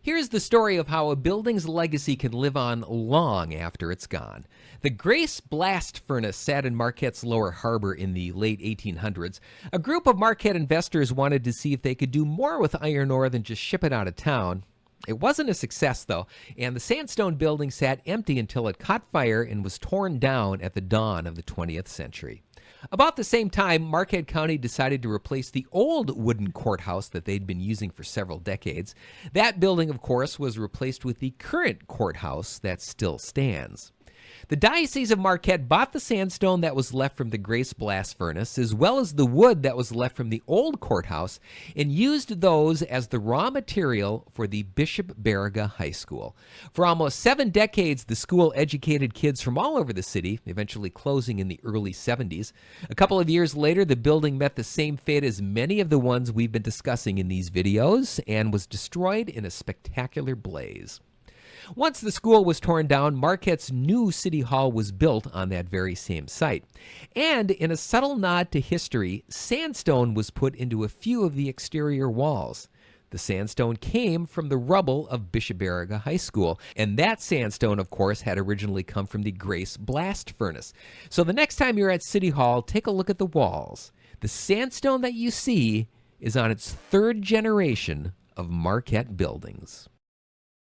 Here's the story of how a building's legacy can live on long after it's gone. The Grace Blast Furnace sat in Marquette's Lower Harbor in the late 1800s. A group of Marquette investors wanted to see if they could do more with iron ore than just ship it out of town. It wasn't a success, though, and the Sandstone building sat empty until it caught fire and was torn down at the dawn of the 20th century. About the same time, Marquette County decided to replace the old wooden courthouse that they'd been using for several decades. That building, of course, was replaced with the current courthouse that still stands. The Diocese of Marquette bought the sandstone that was left from the Grace Blast Furnace, as well as the wood that was left from the old courthouse, and used those as the raw material for the Bishop Baraga High School. For almost 7 decades, the school educated kids from all over the city, eventually closing in the early 70s. A couple of years later, the building met the same fate as many of the ones we've been discussing in these videos, and was destroyed in a spectacular blaze. Once the school was torn down, Marquette's new city hall was built on that very same site. And in a subtle nod to history, sandstone was put into a few of the exterior walls. The sandstone came from the rubble of Bishop Baraga High School, and that sandstone, of course, had originally come from the Grace Blast Furnace. So the next time you're at City Hall, take a look at the walls. The sandstone that you see is on its 3rd generation of Marquette buildings.